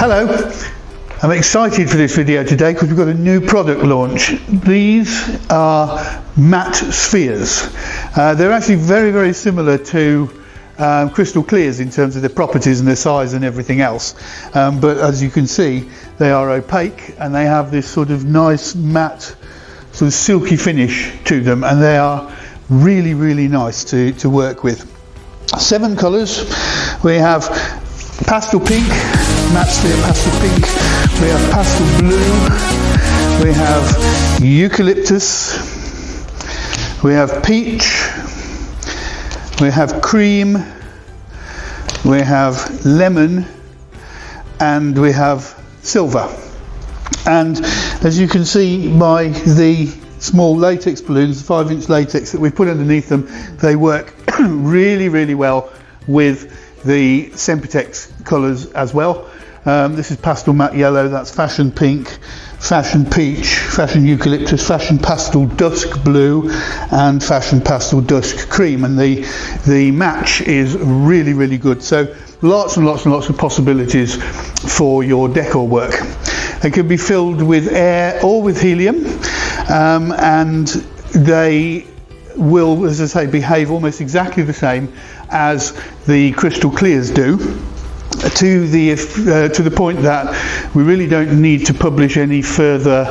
Hello, I'm excited for this video today because we've got a new product launch. These are matte spheres. They're actually very similar to crystal clears in terms of their properties and their size and everything else, but as you can see they are opaque and they have this sort of nice matte sort of silky finish to them, and they are really nice to work with. 7 colours. We have pastel pink, matte sphere pastel pink, we have pastel blue, we have eucalyptus, we have peach, we have cream, we have lemon, and we have silver. And as you can see by the small latex balloons, 5-inch latex that we put underneath them, they work really well with the Sempertex colours as well. This is pastel matte yellow, that's fashion pink, fashion peach, fashion eucalyptus, fashion pastel dusk blue, and fashion pastel dusk cream, and the match is really good. So lots and lots of possibilities for your decor work. They can be filled with air or with helium, and they will, as I say, behave almost exactly the same as the crystal clears do, to the point that we really don't need to publish any further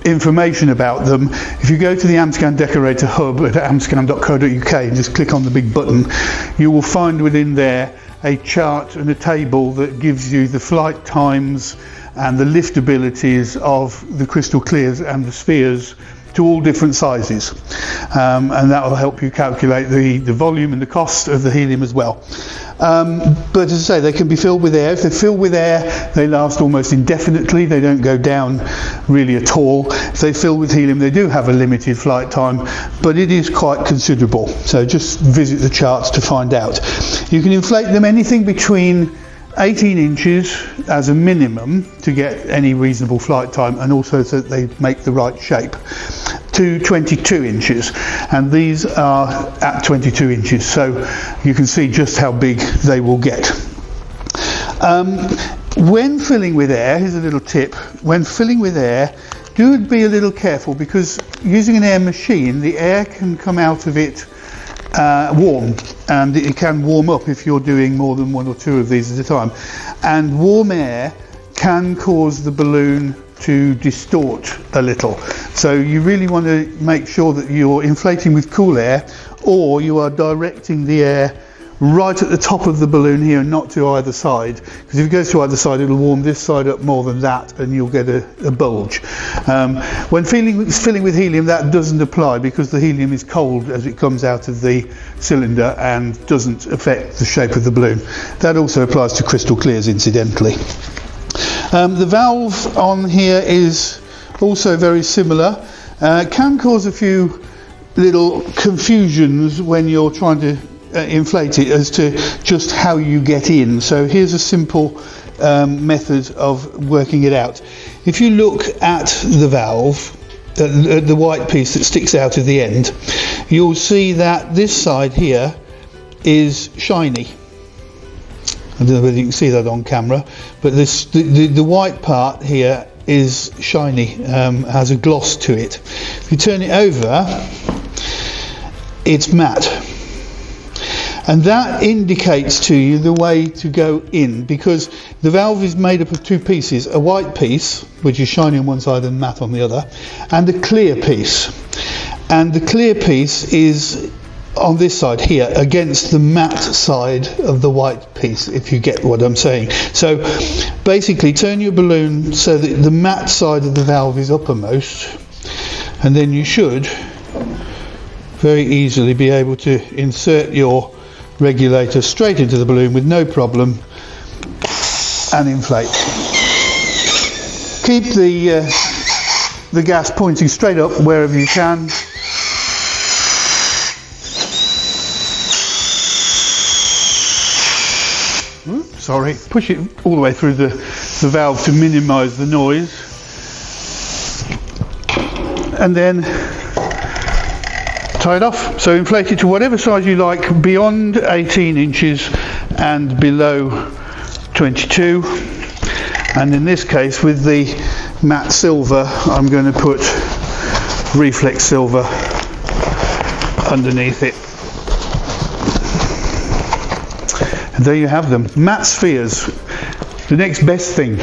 information about them. If you go to the Amscan Decorator Hub at amscan.co.uk and just click on the big button, you will find within there a chart and a table that gives you the flight times and the lift abilities of the crystal clears and the spheres to all different sizes, and that will help you calculate the volume and the cost of the helium as well. But as I say, they can be filled with air. If they're filled with air, they last almost indefinitely. They don't go down really at all. If they fill with helium, they do have a limited flight time, but it is quite considerable. So just visit the charts to find out. You can inflate them anything between 18 inches as a minimum to get any reasonable flight time, and also so that they make the right shape, to 22 inches, and these are at 22 inches, so you can see just how big they will get. When filling with air, here's a little tip: when filling with air, do be a little careful, because using an air machine, the air can come out of it warm, and it can warm up if you're doing more than 1 or 2 of these at a time, and warm air can cause the balloon to distort a little. So you really want to make sure that you're inflating with cool air, or you are directing the air right at the top of the balloon here and not to either side, because if it goes to either side it'll warm this side up more than that and you'll get a bulge. When filling with helium, that doesn't apply, because the helium is cold as it comes out of the cylinder and doesn't affect the shape of the balloon. That also applies to crystal clears, incidentally. The valve on here is also very similar. Can cause a few little confusions when you're trying to inflate it as to just how you get in. So here's a simple method of working it out. If you look at the valve, the white piece that sticks out of the end, you'll see that this side here is shiny. I don't know whether you can see that on camera, but the white part here is shiny, has a gloss to it. If you turn it over, it's matte. And that indicates to you the way to go in, because the valve is made up of 2 pieces: a white piece, which is shiny on one side and matte on the other, and a clear piece. And the clear piece is on this side here against the matte side of the white piece, if you get what I'm saying. So basically turn your balloon so that the matte side of the valve is uppermost, and then you should very easily be able to insert your regulator straight into the balloon with no problem and inflate. Keep the gas pointing straight up wherever you can. Sorry, push it all the way through the valve to minimise the noise, and then tie it off. So inflate it to whatever size you like, beyond 18 inches and below 22. And in this case, with the matte silver, I'm going to put reflex silver underneath it. And there you have them, matte spheres, the next best thing.